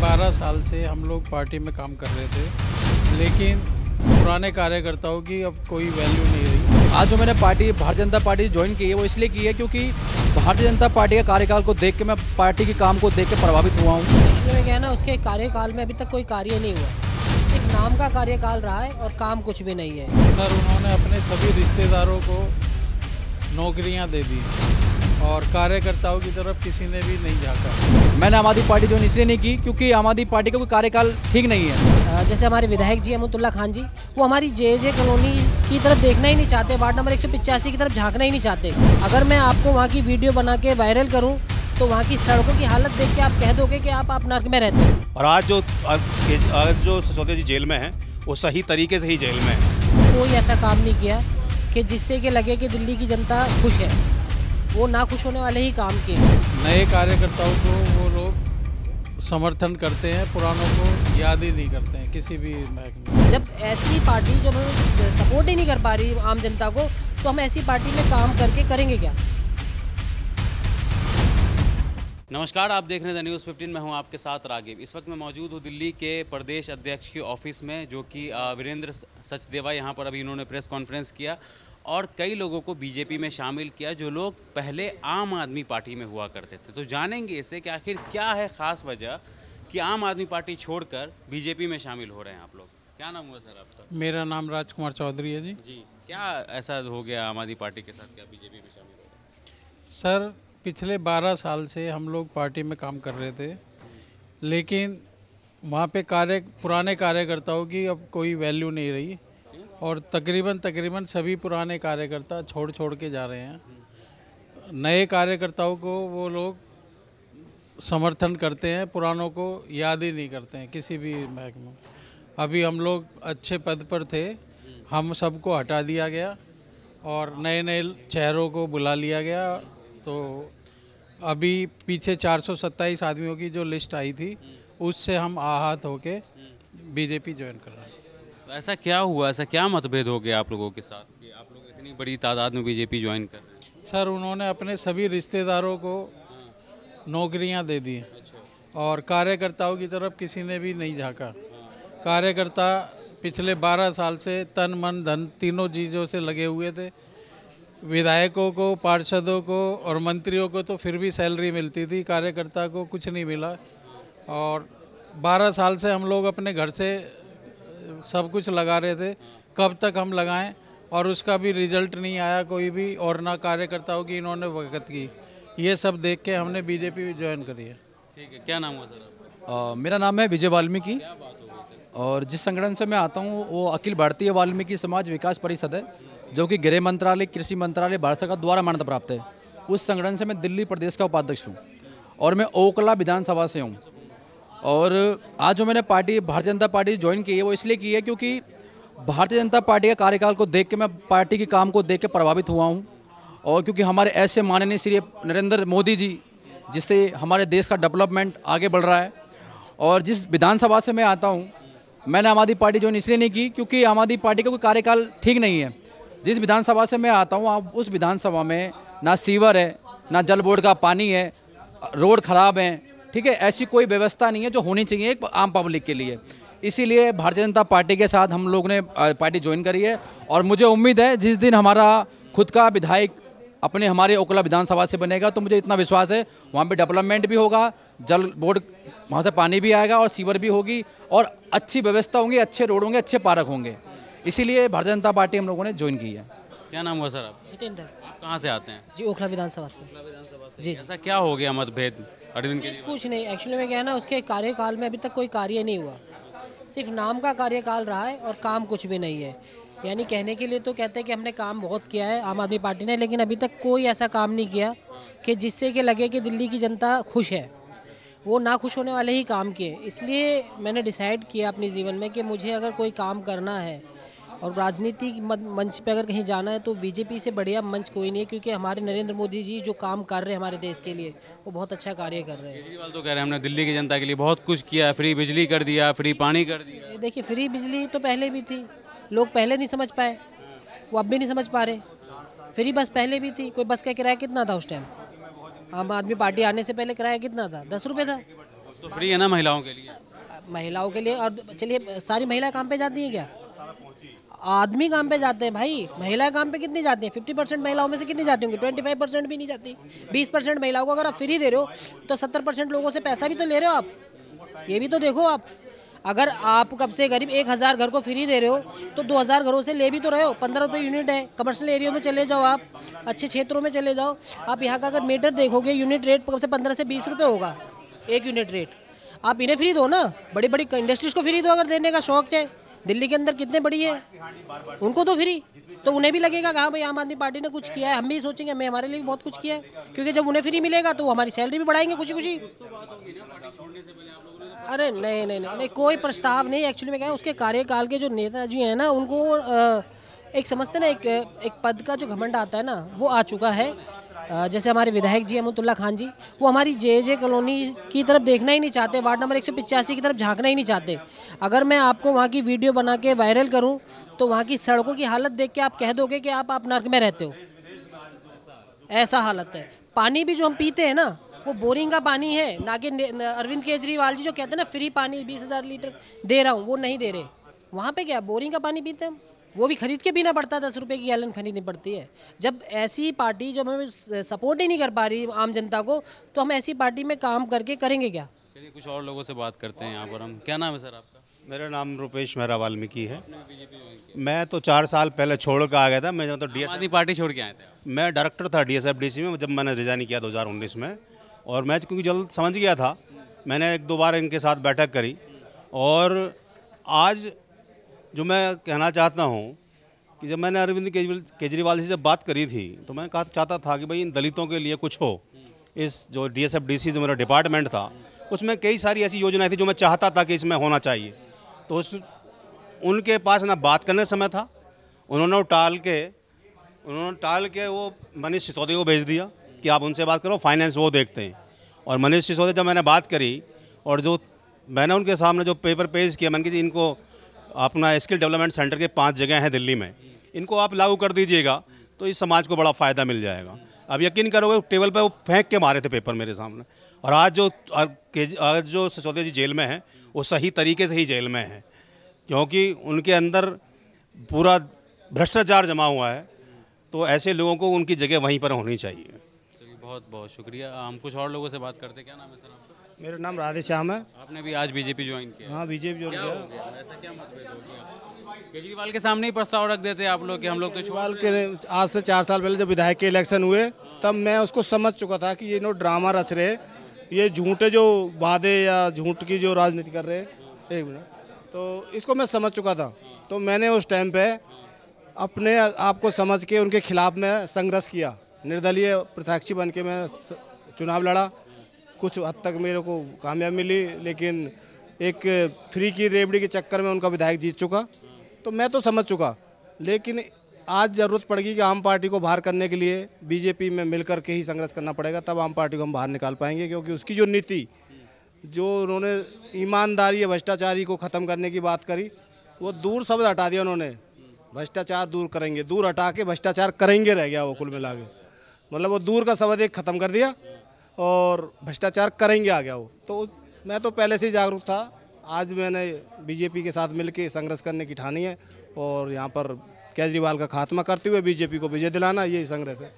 12 साल से हम लोग पार्टी में काम कर रहे थे, लेकिन पुराने कार्यकर्ताओं की अब कोई वैल्यू नहीं रही। आज जो मैंने भारतीय जनता पार्टी ज्वाइन की है वो इसलिए की है क्योंकि भारतीय जनता पार्टी का कार्यकाल को देख के मैं पार्टी के काम को देख के प्रभावित हुआ हूँ। एक्चुअली में क्या है ना, उसके कार्यकाल में अभी तक कोई कार्य नहीं हुआ, सिर्फ नाम का कार्यकाल रहा है और काम कुछ भी नहीं है। सर, उन्होंने अपने सभी रिश्तेदारों को नौकरियां दे दी और कार्यकर्ताओं की तरफ किसी ने भी नहीं झांका। मैंने आम आदमी पार्टी ज्वाइन इसलिए नहीं की क्योंकि आम आदमी पार्टी का कोई कार्यकाल ठीक नहीं है। जैसे हमारे विधायक जी अहमदुल्ला खान जी, वो हमारी जे कॉलोनी की तरफ देखना ही नहीं चाहते, वार्ड नंबर 185 की तरफ झांकना ही नहीं चाहते। अगर मैं आपको वहाँ की वीडियो बना के वायरल करूँ तो वहाँ की सड़कों की हालत देख के आप कह दोगे कि आप नर्क में रहते हैं। और आज जो सिसोदिया जी जेल में हैं वो सही तरीके से ही जेल में हैं। कोई ऐसा काम नहीं किया कि जिससे कि लगे कि दिल्ली की जनता खुश है, वो ना खुश होने वाले ही काम किए। नए कार्यकर्ताओं को वो लोग समर्थन करते हैं, पुरानों को याद ही नहीं करते हैं किसी भी महकमे। जब ऐसी पार्टी जब हमें सपोर्ट ही नहीं कर पा रही आम जनता को, तो हम ऐसी पार्टी में काम करके करेंगे क्या। नमस्कार, आप देख रहे हैं द न्यूज़ 15। मैं हूं आपके साथ रागिब। इस वक्त मैं मौजूद हूं दिल्ली के प्रदेश अध्यक्ष के ऑफिस में, जो कि वीरेंद्र सचदेवा। यहां पर अभी इन्होंने प्रेस कॉन्फ्रेंस किया और कई लोगों को बीजेपी में शामिल किया जो लोग पहले आम आदमी पार्टी में हुआ करते थे। तो जानेंगे इससे कि आखिर क्या है ख़ास वजह कि आम आदमी पार्टी छोड़कर बीजेपी में शामिल हो रहे हैं आप लोग। क्या नाम हुआ सर आपका? मेरा नाम राजकुमार चौधरी है जी। क्या ऐसा हो गया आम आदमी पार्टी के साथ, क्या बीजेपी में शामिल हो गए? सर, पिछले 12 साल से हम लोग पार्टी में काम कर रहे थे, लेकिन वहाँ पे पुराने कार्यकर्ताओं की अब कोई वैल्यू नहीं रही और तकरीबन सभी पुराने कार्यकर्ता छोड़ के जा रहे हैं। नए कार्यकर्ताओं को वो लोग समर्थन करते हैं, पुरानों को याद ही नहीं करते हैं किसी भी महकमे। अभी हम लोग अच्छे पद पर थे, हम सबको हटा दिया गया और नए चेहरों को बुला लिया गया। तो अभी पीछे 427 आदमियों की जो लिस्ट आई थी, उससे हम आहत होके बीजेपी ज्वाइन कर रहे हैं। तो ऐसा क्या हुआ, ऐसा क्या मतभेद हो गया आप लोगों के साथ कि आप लोग इतनी बड़ी तादाद में बीजेपी ज्वाइन कर रहे हैं? सर, उन्होंने अपने सभी रिश्तेदारों को नौकरियां दे दी और कार्यकर्ताओं की तरफ किसी ने भी नहीं झांका। कार्यकर्ता पिछले 12 साल से तन मन धन तीनों चीज़ों से लगे हुए थे। विधायकों को, पार्षदों को और मंत्रियों को तो फिर भी सैलरी मिलती थी, कार्यकर्ता को कुछ नहीं मिला। और 12 साल से हम लोग अपने घर से सब कुछ लगा रहे थे, कब तक हम लगाएं, और उसका भी रिजल्ट नहीं आया कोई भी, और ना कार्यकर्ताओं की इन्होंने वक़्त की। ये सब देख के हमने बीजेपी ज्वाइन करी है। ठीक है, क्या नाम हुआ सर आपका? मेरा नाम है विजय वाल्मीकि। क्या बात हो गई सर? और जिस संगठन से मैं आता हूँ वो अखिल भारतीय वाल्मीकि समाज विकास परिषद है, जो कि गृह मंत्रालय, कृषि मंत्रालय, भारत सरकार द्वारा मान्यता प्राप्त है। उस संगठन से मैं दिल्ली प्रदेश का उपाध्यक्ष हूँ और मैं ओकला विधानसभा से हूँ। और आज जो मैंने भारतीय जनता पार्टी ज्वाइन की है वो इसलिए की है क्योंकि भारतीय जनता पार्टी का कार्यकाल को देख के मैं पार्टी के काम को देख के प्रभावित हुआ हूँ। और क्योंकि हमारे ऐसे माननीय श्री नरेंद्र मोदी जी, जिससे हमारे देश का डेवलपमेंट आगे बढ़ रहा है। और जिस विधानसभा से मैं आता हूँ, मैंने आम आदमी पार्टी ज्वाइन इसलिए नहीं की क्योंकि आम आदमी पार्टी का कोई कार्यकाल ठीक नहीं है। जिस विधानसभा से मैं आता हूँ, आप उस विधानसभा में ना सीवर है, ना जल बोर्ड का पानी है, रोड खराब हैं, ठीक है। ऐसी कोई व्यवस्था नहीं है जो होनी चाहिए एक आम पब्लिक के लिए। इसीलिए भारतीय जनता पार्टी के साथ हम लोग ने पार्टी ज्वाइन करी है। और मुझे उम्मीद है जिस दिन हमारा खुद का विधायक हमारे ओकला विधानसभा से बनेगा, तो मुझे इतना विश्वास है वहाँ पे डेवलपमेंट भी होगा, जल बोर्ड वहाँ से पानी भी आएगा और सीवर भी होगी और अच्छी व्यवस्था होंगी, अच्छे रोड होंगे, अच्छे पार्क होंगे। इसीलिए भारतीय जनता पार्टी हम लोगों ने ज्वाइन की है। क्या नाम हुआ सर आप? जितेंद्र आप कहाँ से आते हैं? जी, ओखला विधानसभा से। जी, ऐसा क्या हो गया मतभेद अरविंद केजरीवाल? कुछ नहीं, एक्चुअली में क्या है ना, उसके कार्यकाल में अभी तक कोई कार्य नहीं हुआ, सिर्फ नाम का कार्यकाल रहा है और काम कुछ भी नहीं है। यानी कहने के लिए तो कहते हैं कि हमने काम बहुत किया है आम आदमी पार्टी ने, लेकिन अभी तक कोई ऐसा काम नहीं किया कि जिससे कि लगे कि दिल्ली की जनता खुश है। वो ना खुश होने वाले ही काम किए। इसलिए मैंने डिसाइड किया अपने जीवन में कि मुझे अगर कोई काम करना है और राजनीतिक मंच पे अगर कहीं जाना है तो बीजेपी से बढ़िया मंच कोई नहीं है, क्योंकि हमारे नरेंद्र मोदी जी जो काम कर रहे हैं हमारे देश के लिए, वो बहुत अच्छा कार्य कर रहे हैं। केजरीवाल तो कह रहे हैं हमने दिल्ली की जनता के लिए बहुत कुछ किया, फ्री बिजली कर दिया, फ्री पानी कर दिया। देखिए, फ्री बिजली तो पहले भी थी, लोग पहले नहीं समझ पाए, वो अब भी नहीं समझ पा रहे। फ्री बस पहले भी थी। कोई बस का किराया कितना था उस टाइम? आम आदमी पार्टी आने से पहले किराया कितना था? 10 रुपये था। तो फ्री है ना महिलाओं के लिए? महिलाओं के लिए। और चलिए, सारी महिलाएं काम पे जाती हैं क्या? आदमी काम पे जाते हैं भाई। महिलाएं काम पे कितनी जाती हैं? 50% महिलाओं में से कितनी जाती होंगी? 25% भी नहीं जाती। 20% महिलाओं को अगर आप फ्री दे रहे हो तो 70% लोगों से पैसा भी तो ले रहे हो आप। ये भी तो देखो आप। अगर आप कब से करीब 1000 घर को फ्री दे रहे हो तो 2000 घरों से ले भी तो रहे हो। 15 रुपये यूनिट है। कमर्शियल एरिया में चले जाओ आप, अच्छे क्षेत्रों में चले जाओ आप, यहाँ का अगर मीटर देखोगे यूनिट रेट कब से 15 से 20 रुपये होगा एक यूनिट रेट। आप इन्हें फ्री दो ना, बड़ी बड़ी इंडस्ट्रीज को फ्री दो अगर देने का शौक है। दिल्ली के अंदर कितने बड़ी है, उनको तो फ्री। तो उन्हें भी लगेगा कि हाँ भाई आम आदमी पार्टी ने कुछ किया है, हम भी सोचेंगे हमें हमारे लिए भी बहुत कुछ किया है। क्योंकि जब उन्हें फ्री मिलेगा तो वो हमारी सैलरी भी बढ़ाएंगे खुशी खुशी। अरे नहीं नहीं नहीं, नहीं कोई प्रस्ताव नहीं। एक्चुअली में क्या है, उसके कार्यकाल के जो नेता जी हैं ना, उनको एक समझते ना, एक पद का जो घमंड आता है ना, वो आ चुका है। जैसे हमारे विधायक जी अहमदुल्ला खान जी, वो हमारी जे कॉलोनी की तरफ देखना ही नहीं चाहते, वार्ड नंबर 185 की तरफ झांकना ही नहीं चाहते। अगर मैं आपको वहाँ की वीडियो बना के वायरल करूँ तो वहाँ की सड़कों की हालत देख के आप कह दोगे कि आप नर्क में रहते हो। ऐसा हालत है। पानी भी जो हम पीते हैं ना, वो बोरिंग का पानी है, ना कि अरविंद केजरीवाल जी जो कहते हैं ना फ्री पानी 20,000 लीटर दे रहा हूँ, वो नहीं दे रहे। वहाँ पे क्या बोरिंग का पानी पीते हैं हम, वो भी खरीद के पीना पड़ता है। 10 रुपये की गैलन खरीदनी पड़ती है। जब ऐसी पार्टी जब हमें सपोर्ट ही नहीं कर पा रही आम जनता को, तो हम ऐसी पार्टी में काम करके करेंगे क्या? चलिए कुछ और लोगों से बात करते हैं यहाँ पर हम। क्या नाम है सर आपका? मेरा नाम रुपेश मेहरा वाल्मीकि है। मैं तो 4 साल पहले छोड़ कर आ गया था। मैं जब तो आम आदमी पार्टी छोड़ के आए थे? मैं डायरेक्टर था DSFDC में जब मैंने रिजाइन किया 2019 में। और मैं क्योंकि जल्द समझ गया था, मैंने 1-2 बार इनके साथ बैठक करी। और आज जो मैं कहना चाहता हूँ कि जब मैंने अरविंद केजरीवाल जी से बात करी थी तो मैं चाहता था कि भाई इन दलितों के लिए कुछ हो। इस जो DSFDC जो मेरा डिपार्टमेंट था, उसमें कई सारी ऐसी योजनाएं थी जो मैं चाहता था कि इसमें होना चाहिए। तो उनके पास ना बात करने समय था, उन्होंने टाल के वो मनीष सिसोदिया को भेज दिया कि आप उनसे बात करो, फाइनेंस वो देखते हैं। और मनीष सिसोदिया जब मैंने बात करी और जो मैंने उनके सामने जो पेपर पेश किया, मैंने कि इनको अपना स्किल डेवलपमेंट सेंटर के 5 जगह हैं दिल्ली में, इनको आप लागू कर दीजिएगा तो इस समाज को बड़ा फ़ायदा मिल जाएगा। अब यकीन करोगे, टेबल पे वो फेंक के मारे थे पेपर मेरे सामने। और आज जो सिसोदिया जी जेल में हैं, वो सही तरीके से ही जेल में हैं, क्योंकि उनके अंदर पूरा भ्रष्टाचार जमा हुआ है। तो ऐसे लोगों को उनकी जगह वहीं पर होनी चाहिए। चलिए बहुत बहुत शुक्रिया। हम कुछ और लोगों से बात करते हैं। क्या नाम है सर आपका? मेरा नाम राधे श्याम है। आपने भी आज बीजेपी ज्वाइन किया? हाँ, बीजेपी ज्वाइन क्या किया। हो गया? ऐसा क्या मतभेद हो गया? केजरीवाल के सामने ही प्रस्ताव रख देते आप लोग कि हम लोग तो केजरीवाल के आज से 4 साल पहले जब विधायक के इलेक्शन हुए, तब मैं उसको समझ चुका था कि ये ड्रामा रच रहे, ये झूठे जो वादे या झूठ की जो राजनीति कर रहे। एक मिनट, तो इसको मैं समझ चुका था। तो मैंने उस टाइम पे अपने आप को समझ के उनके खिलाफ में संघर्ष किया। निर्दलीय प्रत्याशी बन के मैं चुनाव लड़ा। कुछ हद तक मेरे को कामयाबी मिली, लेकिन एक फ्री की रेवड़ी के चक्कर में उनका विधायक जीत चुका। तो मैं तो समझ चुका, लेकिन आज ज़रूरत पड़ेगी कि आम पार्टी को बाहर करने के लिए बीजेपी में मिलकर के ही संघर्ष करना पड़ेगा, तब आम पार्टी को हम बाहर निकाल पाएंगे। क्योंकि उसकी जो नीति, जो उन्होंने ईमानदारी या भ्रष्टाचारी को ख़त्म करने की बात करी, वो दूर शब्द हटा दिया उन्होंने। भ्रष्टाचार दूर करेंगे, दूर हटा के भ्रष्टाचार करेंगे रह गया वो कुल मिला के। मतलब वो दूर का शब्द एक ख़त्म कर दिया और भ्रष्टाचार करेंगे आ गया वो। तो मैं तो पहले से ही जागरूक था। आज मैंने बीजेपी के साथ मिलकर संघर्ष करने की ठानी है और यहाँ पर केजरीवाल का खात्मा करते हुए बीजेपी को विजय दिलाना, यही संघर्ष है।